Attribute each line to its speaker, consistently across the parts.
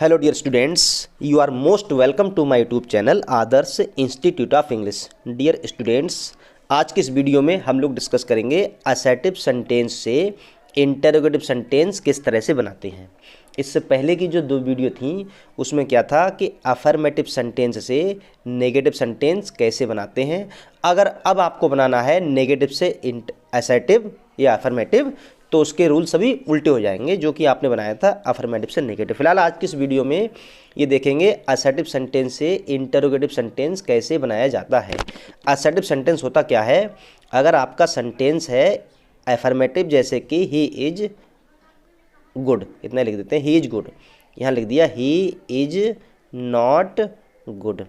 Speaker 1: Hello dear students, you are most welcome to my YouTube channel Adarsh Institute of English. Dear students, आज की इस video में हम लोग डिस्कस करेंगे असर्टिव सेंटेंस से इंटरोगेटिव सेंटेंस किस तरह से बनाते हैं। इससे पहले की जो दो वीडियो थी उसमें क्या था कि अफर्मेटिव सेंटेंस से नेगेटिव सेंटेंस कैसे बनाते हैं। अगर अब आपको बनाना है नेगेटिव से असर्टिव या अफर्मेटिव तो उसके रूल सभी उल्टे हो जाएंगे जो कि आपने बनाया था अफर्मेटिव से नेगेटिव। फिलहाल आज की इस वीडियो में ये देखेंगे असर्टिव सेंटेंस से इंटरोगेटिव सेंटेंस कैसे बनाया जाता है। असर्टिव सेंटेंस होता क्या है? अगर आपका सेंटेंस है अफर्मेटिव, जैसे कि ही इज गुड, इतना लिख देते हैं, ही इज गुड। यहाँ लिख दिया ही इज नॉट गुड।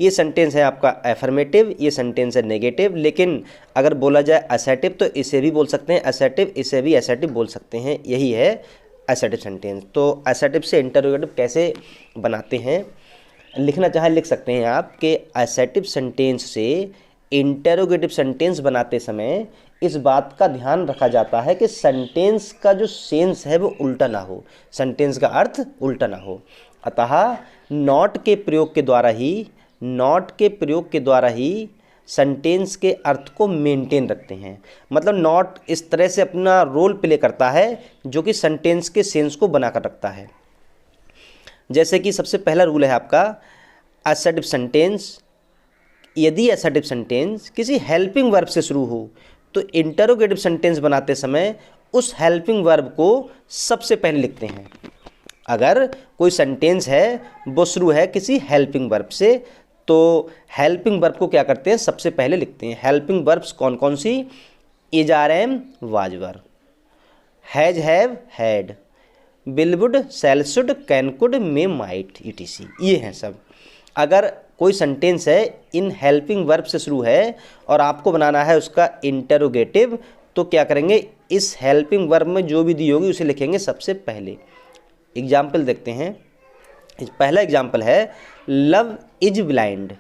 Speaker 1: ये सेंटेंस है आपका अफर्मेटिव, ये सेंटेंस है नेगेटिव। लेकिन अगर बोला जाए असर्टिव तो इसे भी बोल सकते हैं असर्टिव, इसे भी असर्टिव बोल सकते हैं। यही है असर्टिव सेंटेंस। तो असर्टिव से इंटरोगेटिव कैसे बनाते हैं, लिखना चाहे लिख सकते हैं आप कि असर्टिव सेंटेंस से इंटरोगेटिव सेंटेंस बनाते समय इस बात का ध्यान रखा जाता है कि सेंटेंस का जो सेंस है वो उल्टा ना हो, सेंटेंस का अर्थ उल्टा ना हो। अतः नॉट के प्रयोग के द्वारा ही सेंटेंस के अर्थ को मेंटेन रखते हैं। मतलब नॉट इस तरह से अपना रोल प्ले करता है जो कि सेंटेंस के सेंस को बनाकर रखता है। जैसे कि सबसे पहला रूल है आपका असर्टिव सेंटेंस, यदि असर्टिव सेंटेंस किसी हेल्पिंग वर्ब से शुरू हो तो इंटरोगेटिव सेंटेंस बनाते समय उस हेल्पिंग वर्ब को सबसे पहले लिखते हैं। अगर कोई सेंटेंस है वो शुरू है किसी हेल्पिंग वर्ब से तो हेल्पिंग वर्ब को क्या करते हैं, सबसे पहले लिखते हैं। हेल्पिंग वर्ब्स कौन कौन सी? Is, are, am, was, were, has, have, had, will, would, shall, should, can, could, may, might, E T C, ये हैं सब। अगर कोई सेंटेंस है इन हेल्पिंग वर्ब से शुरू है और आपको बनाना है उसका इंटरोगेटिव तो क्या करेंगे, इस हेल्पिंग वर्ब में जो भी दी होगी उसे लिखेंगे सबसे पहले। एग्जाम्पल देखते हैं। पहला एग्जाम्पल है लव इज ब्लाइंड,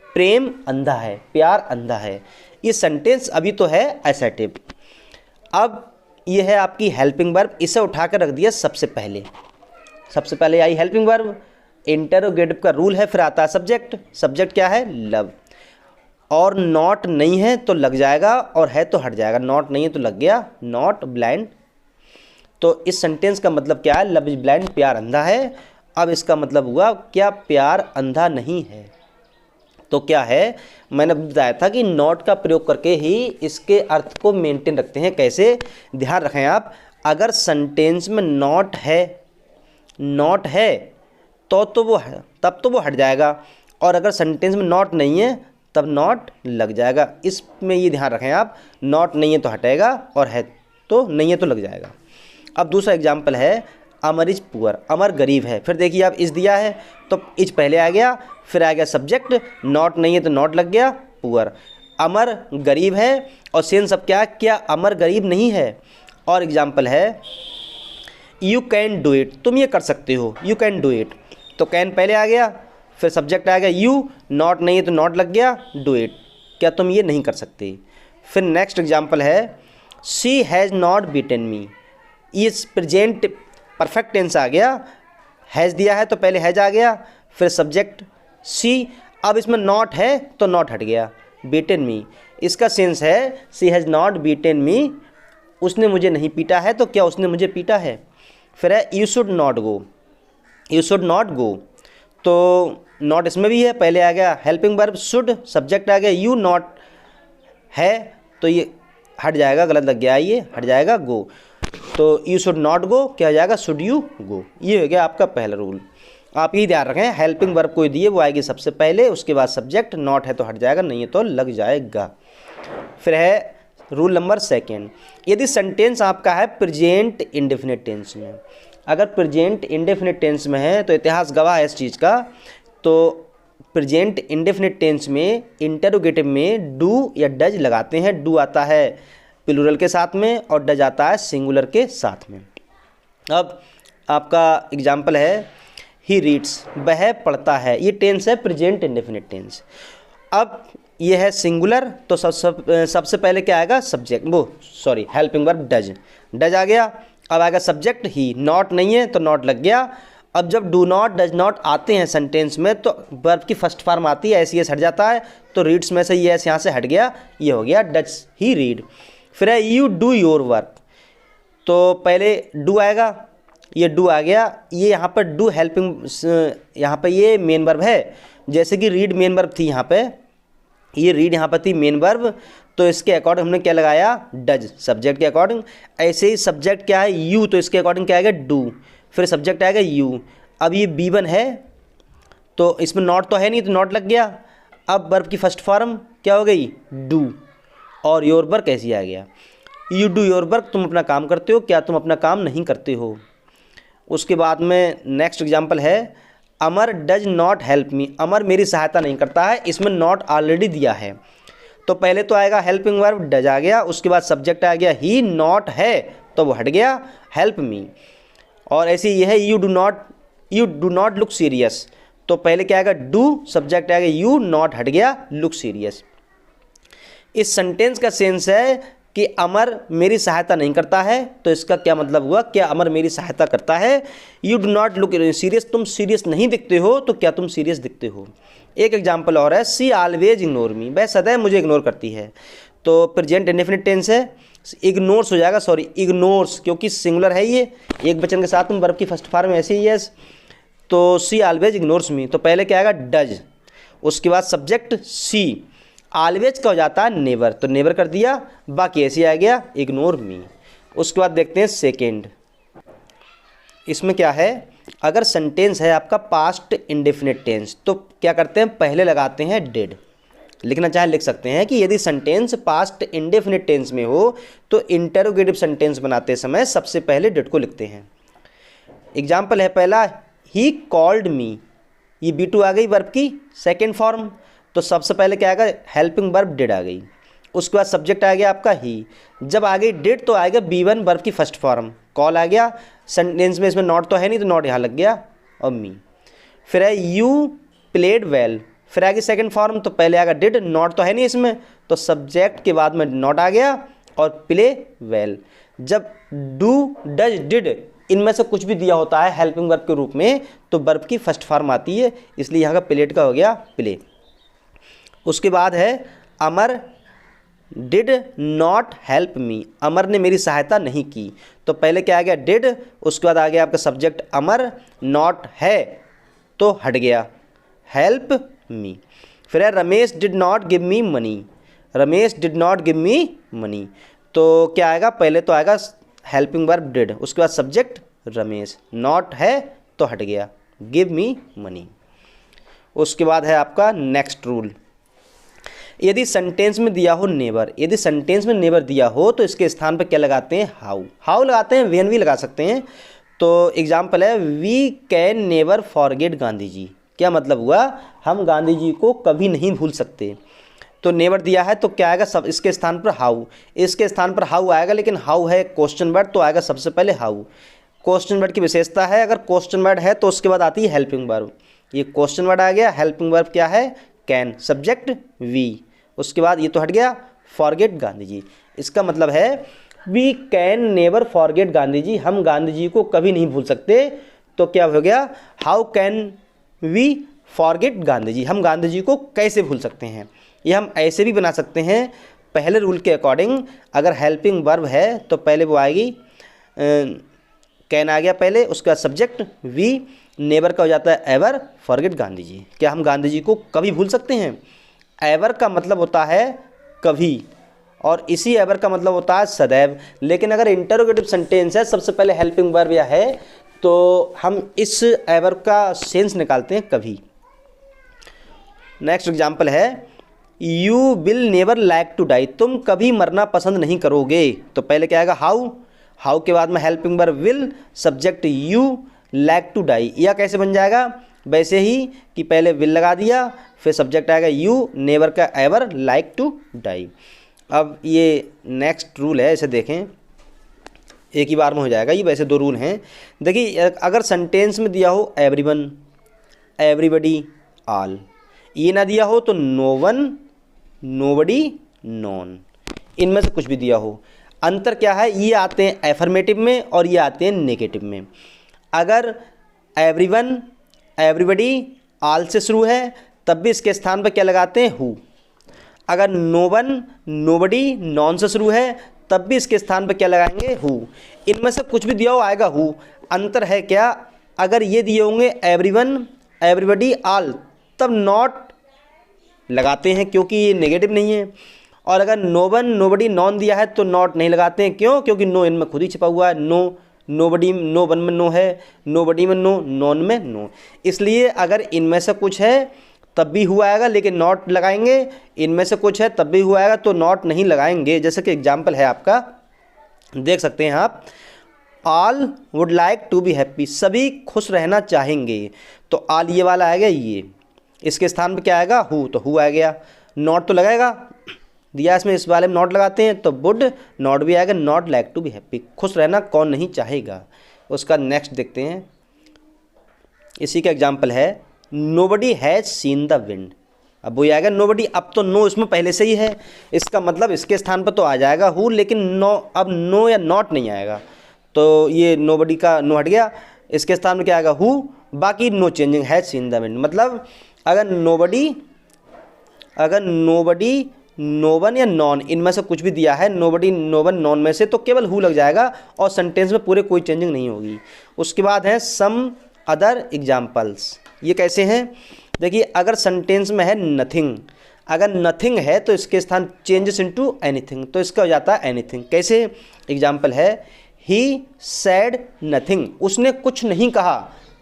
Speaker 1: प्रेम अंधा है, प्यार अंधा है। ये सेंटेंस अभी तो है असर्टिव। अब ये है आपकी हेल्पिंग वर्ब, इसे उठाकर रख दिया सबसे पहले। सबसे पहले आई हेल्पिंग वर्ब, इंटरोगेटिव का रूल है, फिर आता है सब्जेक्ट। सब्जेक्ट क्या है? लव। और नॉट नहीं है तो लग जाएगा और है तो हट जाएगा। नॉट नहीं है तो लग गया नॉट ब्लाइंड। तो इस सेंटेंस का मतलब क्या है? लव इज ब्लाइंड, प्यार अंधा है। अब इसका मतलब हुआ क्या? प्यार अंधा नहीं है। तो क्या है, मैंने बताया था कि नॉट का प्रयोग करके ही इसके अर्थ को मेंटेन रखते हैं। कैसे? ध्यान रखें आप, अगर सेंटेंस में नॉट है तो वो है, तब तो वो हट जाएगा। और अगर सेंटेंस में नॉट नहीं है तब नॉट लग जाएगा। इसमें ये ध्यान रखें आप, नॉट नहीं है तो हटेगा और है तो नहीं है तो लग जाएगा। अब दूसरा एग्जाम्पल है अमर इज पुअर, अमर गरीब है। फिर देखिए आप इज दिया है तो इज पहले आ गया, फिर आ गया सब्जेक्ट, नॉट नहीं है तो नॉट लग गया, पुअर। अमर गरीब है और सेंस अब क्या अमर गरीब नहीं है। और एग्जाम्पल है यू कैन डू इट, तुम ये कर सकते हो, यू कैन डू इट। तो कैन पहले आ गया, फिर सब्जेक्ट आ गया यू, नॉट नहीं है तो नॉट लग गया, डू इट, क्या तुम ये नहीं कर सकते। फिर नेक्स्ट एग्जाम्पल है शी हैज़ नॉट बीटन मी, ये प्रेजेंट परफेक्ट टेंस आ गया, हैज़ दिया है तो पहले हैज़ आ गया, फिर सब्जेक्ट शी। अब इसमें नॉट है तो नॉट हट गया, बीटन मी, इसका सेंस है शी हैज़ नॉट बीटन मी, उसने मुझे नहीं पीटा है। तो क्या उसने मुझे पीटा है। फिर है you should not go, you should not go, तो नॉट इसमें भी है, पहले आ गया हेल्पिंग वर्ब शुड, सब्जेक्ट आ गया यू, नॉट है तो ये हट जाएगा, गलत लग गया, ये हट जाएगा गो। तो यू शुड नॉट गो क्या हो जाएगा, शुड यू गो। ये हो गया आपका पहला रूल। आप यही ध्यान रखें, हेल्पिंग वर्ब कोई दिए वो आएगी सबसे पहले, उसके बाद सब्जेक्ट, नॉट है तो हट जाएगा, नहीं है तो लग जाएगा। फिर है रूल नंबर सेकेंड, यदि सेंटेंस आपका है प्रेजेंट इंडेफिनिट टेंस में। अगर प्रेजेंट इंडेफिनिट टेंस में है तो इतिहास गवाह है इस चीज़ का। तो प्रेजेंट इंडेफिनिट टेंस में इंटरोगेटिव में डू या डज लगाते हैं। डू आता है प्लूरल के साथ में और डज आता है सिंगुलर के साथ में। अब आपका एग्जाम्पल है ही रीड्स, वह पढ़ता है, ये टेंस है प्रेजेंट इंडेफिनिट टेंस। अब ये है सिंगुलर तो सबसे पहले क्या आएगा, subject, helping verb does, does आ गया। अब आएगा सब्जेक्ट ही, नॉट नहीं है तो नॉट लग गया। अब जब डू नॉट डज नॉट आते हैं सेंटेंस में तो वर्ब की फर्स्ट फॉर्म आती है, ऐसी एस हट जाता है, तो रीड्स में से ये एस यहाँ से हट गया, ये हो गया डज ही रीड। फिर है यू डू योर वर्क, तो पहले डू आएगा, ये डू आ गया, ये यहाँ पर डू हेल्पिंग, यहाँ पर ये मेन वर्ब है, जैसे कि रीड मेन वर्ब थी यहाँ पे, ये रीड यहाँ पर थी मेन वर्ब, तो इसके अकॉर्डिंग हमने क्या लगाया, डज, सब्जेक्ट के अकॉर्डिंग। ऐसे ही सब्जेक्ट क्या है, यू, तो इसके अकॉर्डिंग क्या आएगा, डू, फिर सब्जेक्ट आएगा यू। अब ये B1 है तो इसमें नॉट तो है नहीं, तो नॉट लग गया। अब वर्ब की फर्स्ट फॉर्म क्या हो गई, डू, और योर वर्क ऐसी आ गया, यू डू योर वर्क, तुम अपना काम करते हो, क्या तुम अपना काम नहीं करते हो। उसके बाद में नेक्स्ट एग्जाम्पल है, अमर डज नॉट हेल्प मी, अमर मेरी सहायता नहीं करता है, इसमें नॉट ऑलरेडी दिया है, तो पहले तो आएगा हेल्पिंग वर्ब, डज आ गया, उसके बाद सब्जेक्ट आ गया ही, नॉट है तो वो हट गया हेल्प मी। और ऐसे ये है, you do not look serious, तो पहले क्या आएगा, डू, सब्जेक्ट आएगा यू, नॉट हट गया, लुक सीरियस। इस सेंटेंस का सेंस है कि अमर मेरी सहायता नहीं करता है, तो इसका क्या मतलब हुआ, क्या अमर मेरी सहायता करता है। You do not look serious, तुम सीरियस नहीं दिखते हो, तो क्या तुम सीरियस दिखते हो। एक एग्जाम्पल और है, सी ऑलवेज इग्नोर मी, वह सदैव मुझे इग्नोर करती है, तो प्रेजेंट इंडेफिनिट टेंस है, इग्नोर्स हो जाएगा, सॉरी इग्नोर्स, क्योंकि सिंगुलर है ये, एक वचन के साथ में वर्ब की फर्स्ट फॉर्म ऐसे ही है, तो सी ऑलवेज इग्नोर्स मी, तो पहले क्या आएगा, डज, उसके बाद सब्जेक्ट सी, ऑलवेज का हो जाता है नेवर, तो नेवर कर दिया, बाकी ऐसे आ गया इग्नोर मी। उसके बाद देखते हैं सेकेंड, इसमें क्या है, अगर सेंटेंस है आपका पास्ट इंडेफिनिट टेंस, तो क्या करते हैं, पहले लगाते हैं डिड, लिखना चाहे लिख सकते हैं कि यदि सेंटेंस पास्ट इंडेफिनिट टेंस में हो तो इंटरोगेटिव सेंटेंस बनाते समय सबसे पहले डिड को लिखते हैं। एग्जाम्पल है पहला, ही कॉल्ड मी, ये B2 आ गई वर्ब की सेकेंड फॉर्म, तो सबसे पहले क्या आएगा, हेल्पिंग वर्ब डिड आ गई, उसके बाद सब्जेक्ट आ गया आपका ही, जब आ गई डिड तो आएगा B1 वर्ब की फर्स्ट फॉर्म, कॉल आ गया, सेंटेंस में इसमें नॉट तो है नहीं, तो नॉट यहाँ लग गया, और मी। फिर है यू प्लेड वेल, फिर आगे सेकंड फॉर्म, तो पहले आएगा डिड, नॉट तो है नहीं इसमें, तो सब्जेक्ट के बाद में नॉट आ गया, और प्ले वेल। जब डू डज डिड इनमें से कुछ भी दिया होता है हेल्पिंग वर्ब के रूप में, तो वर्ब की फर्स्ट फॉर्म आती है, इसलिए यहाँ का प्लेड का हो गया प्ले। उसके बाद है अमर डिड नॉट हेल्प मी, अमर ने मेरी सहायता नहीं की, तो पहले क्या आ गया, डिड, उसके बाद आ गया आपका सब्जेक्ट अमर, नॉट है तो हट गया हेल्प मी। फिर है Ramesh did not give me money, Ramesh did not give me money, तो क्या आएगा, पहले तो आएगा हेल्पिंग वर्ब डिड, उसके बाद सब्जेक्ट रमेश, नॉट है तो हट गया गिव मी मनी। उसके बाद है आपका नेक्स्ट रूल, यदि सेंटेंस में दिया हो नेवर, यदि सेंटेंस में नेवर दिया हो तो इसके स्थान पर क्या लगाते हैं, हाउ, हाउ लगाते हैं, व्हेन भी लगा सकते हैं। तो एग्जाम्पल है, we can never forget Gandhi ji, क्या मतलब हुआ, हम गांधी जी को कभी नहीं भूल सकते, तो नेवर दिया है तो क्या आएगा, सब इसके स्थान पर हाउ, इसके स्थान पर हाउ आएगा, लेकिन हाउ है क्वेश्चन वर्ड, तो आएगा सबसे पहले हाउ। क्वेश्चन वर्ड की विशेषता है, अगर क्वेश्चन वर्ड है तो उसके बाद आती है हेल्पिंग वर्ब, ये क्वेश्चन वर्ड आ गया, हेल्पिंग वर्ब क्या है, कैन, सब्जेक्ट वी, उसके बाद ये तो हट गया फॉरगेट गांधी जी, इसका मतलब है we can never forget Gandhi ji, हम गांधी जी को कभी नहीं भूल सकते, तो क्या हो गया, how can we forget Gandhi ji, हम गांधी जी को कैसे भूल सकते हैं। ये हम ऐसे भी बना सकते हैं, पहले रूल के अकॉर्डिंग, अगर हेल्पिंग वर्ब है तो पहले वो आएगी, कैन आ गया पहले, उसका सब्जेक्ट वी, नेवर का हो जाता है एवर, फॉरगेट गांधी जी, क्या हम गांधी जी को कभी भूल सकते हैं। एवर का मतलब होता है कभी, और इसी एवर का मतलब होता है सदैव, लेकिन अगर इंटरोगेटिव सेंटेंस है सबसे पहले हेल्पिंग वर्ब या है, तो हम इस एवर का सेंस निकालते हैं कभी। नेक्स्ट एग्जाम्पल है, you will never like to die, तुम कभी मरना पसंद नहीं करोगे, तो पहले क्या आएगा, हाउ, हाउ के बाद में helping verb will, subject you, like to die, या कैसे बन जाएगा, वैसे ही कि पहले विल लगा दिया, फिर सब्जेक्ट आएगा यू, नेवर का एवर, लाइक टू डाई। अब ये नेक्स्ट रूल है, इसे देखें, एक ही बार में हो जाएगा, ये वैसे दो रूल हैं। देखिए, अगर सेंटेंस में दिया हो एवरीवन, एवरीबडी, ऑल, ये ना दिया हो तो नो वन, नोबडी, नॉन, इनमें से कुछ भी दिया हो। अंतर क्या है, ये आते हैं एफर्मेटिव में और ये आते हैं नेगेटिव में। अगर एवरीवन, एवरीबडी, ऑल से शुरू है तब भी इसके स्थान पर क्या लगाते हैं, हु। अगर नो वन, नोबडी, नॉन से शुरू है तब भी इसके स्थान पर क्या लगाएंगे, हु। इनमें से कुछ भी दिया हो आएगा हु। अंतर है क्या, अगर ये दिए होंगे एवरीवन, एवरीबडी, ऑल, तब नॉट लगाते हैं क्योंकि ये नेगेटिव नहीं है। और अगर नो वन, नोबडी, नॉन दिया है तो नॉट नहीं लगाते हैं। क्यों? क्योंकि नो इनमें खुद ही छिपा हुआ है। नो, नोबडी, नो वन में नो है, नोबडी में नो, नॉन में नो। इसलिए अगर इनमें से कुछ है तब भी हुआ आएगा लेकिन नॉट लगाएंगे, इनमें से कुछ है तब भी हुआ आएगा तो नॉट नहीं लगाएंगे। जैसे कि एग्जाम्पल है आपका, देख सकते हैं आप, all would like to be happy, सभी खुश रहना चाहेंगे। तो ऑल ये वाला आएगा, ये इसके स्थान पे क्या आएगा, हु, तो हु आ गया। नॉट तो लगाएगा, दिया इसमें इस वाले में नॉट लगाते हैं तो वुड, नॉट भी आएगा, not like to be happy, खुश रहना कौन नहीं चाहेगा। उसका नेक्स्ट देखते हैं, इसी का एग्जाम्पल है, nobody has seen the wind. अब वो आएगा नोबडी, अब तो नो इसमें पहले से ही है, इसका मतलब इसके स्थान पर तो आ जाएगा हु, लेकिन नो, अब नो या नॉट नहीं आएगा तो ये नोबडी का नो हट गया, इसके स्थान में क्या आएगा, हु, बाकी no changing, has seen the wind. मतलब अगर नोबडी, नो वन या नॉन इनमें से कुछ भी दिया है, नोबडी, नो वन, नॉन में से, तो केवल हु लग जाएगा और सेंटेंस में पूरे कोई चेंजिंग नहीं होगी। उसके बाद है सम अदर एग्जाम्पल्स। ये कैसे हैं, देखिए अगर सेंटेंस में है नथिंग, अगर नथिंग है तो इसके स्थान चेंजेस इनटू एनीथिंग, तो इसका हो जाता है एनीथिंग। कैसे, एग्जाम्पल है, ही सैड नथिंग, उसने कुछ नहीं कहा,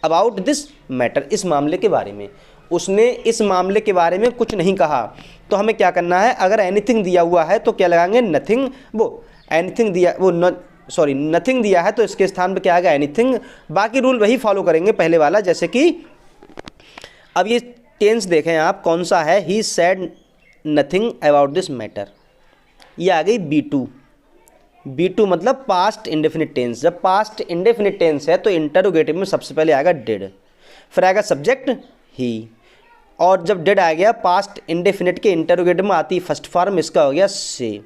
Speaker 1: अबाउट दिस मैटर, इस मामले के बारे में, उसने इस मामले के बारे में कुछ नहीं कहा। तो हमें क्या करना है, अगर एनीथिंग दिया हुआ है तो क्या लगाएंगे, नथिंग, वो एनीथिंग दिया, वो नथिंग दिया है तो इसके स्थान पर क्या आएगा, एनीथिंग। बाकी रूल वही फॉलो करेंगे पहले वाला, जैसे कि अब ये टेंस देखें आप कौन सा है, he said nothing about this matter, ये आ गई B2। B2 मतलब पास्ट इंडेफिनिट टेंस। जब पास्ट इंडेफिनिट टेंस है तो इंटरोगेटिव में सबसे पहले आएगा डिड, फिर आएगा सब्जेक्ट ही, और जब डिड आ गया पास्ट इंडेफिनिट के इंटरोगेटिव में आती फर्स्ट फॉर्म, इसका हो गया से।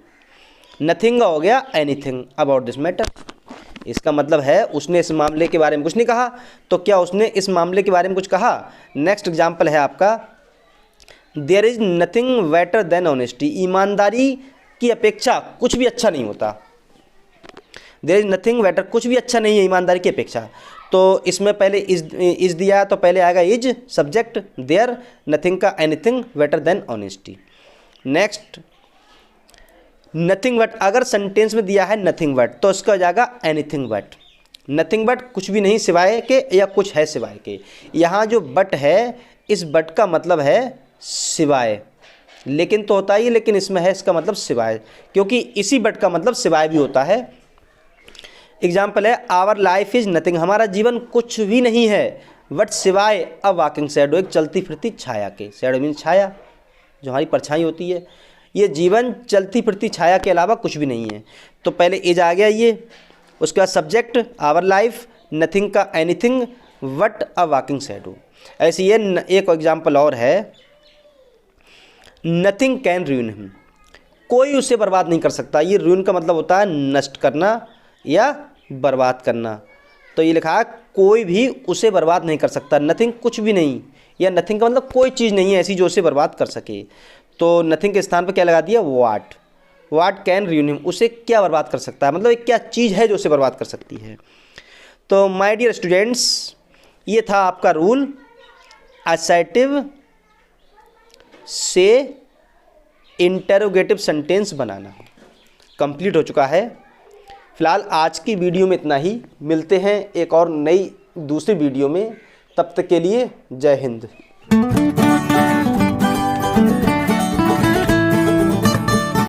Speaker 1: नथिंग का हो गया एनीथिंग अबाउट दिस मैटर। इसका मतलब है उसने इस मामले के बारे में कुछ नहीं कहा, तो क्या उसने इस मामले के बारे में कुछ कहा। नेक्स्ट एग्जाम्पल है आपका, there is nothing better than honesty, ईमानदारी की अपेक्षा कुछ भी अच्छा नहीं होता। देयर इज नथिंग बेटर, कुछ भी अच्छा नहीं है ईमानदारी की अपेक्षा। तो इसमें पहले इज दिया तो पहले आएगा इज, सब्जेक्ट, देयर, नथिंग का anything better than honesty. Next nothing but, अगर सेंटेंस में दिया है नथिंग बट तो इसका हो जाएगा एनीथिंग बट। नथिंग बट कुछ भी नहीं सिवाय के, या कुछ है सिवाय के। यहाँ जो बट है, इस बट का मतलब है सिवाय, लेकिन तो होता ही, लेकिन इसमें है इसका मतलब सिवाय, क्योंकि इसी बट का मतलब सिवाय भी होता है। एग्जाम्पल है, आवर लाइफ इज नथिंग, हमारा जीवन कुछ भी नहीं है, बट सिवाय अ वॉकिंग शैडो, एक चलती फिरती छाया के। शैडो मीन छाया, जो हमारी परछाई होती है। ये जीवन चलती फिरती छाया के अलावा कुछ भी नहीं है। तो पहले इज आ गया ये, उसके बाद सब्जेक्ट आवर लाइफ, नथिंग का anything, what a walking shadow. ऐसे ये एक एग्जाम्पल और है, नथिंग कैन रूइन हिम, कोई उसे बर्बाद नहीं कर सकता। ये रूइन का मतलब होता है नष्ट करना या बर्बाद करना। तो ये लिखा है कोई भी उसे बर्बाद नहीं कर सकता। नथिंग कुछ भी नहीं, या नथिंग का मतलब कोई चीज़ नहीं है ऐसी जो उसे बर्बाद कर सके। तो नथिंग के स्थान पर क्या लगा दिया, वाट। वाट कैन रूइन हिम, उसे क्या बर्बाद कर सकता है, मतलब एक क्या चीज़ है जो उसे बर्बाद कर सकती है। तो माय डियर स्टूडेंट्स, ये था आपका रूल, असर्टिव से इंटरोगेटिव सेंटेंस बनाना कंप्लीट हो चुका है। फिलहाल आज की वीडियो में इतना ही, मिलते हैं एक और नई दूसरी वीडियो में, तब तक के लिए जय हिंद।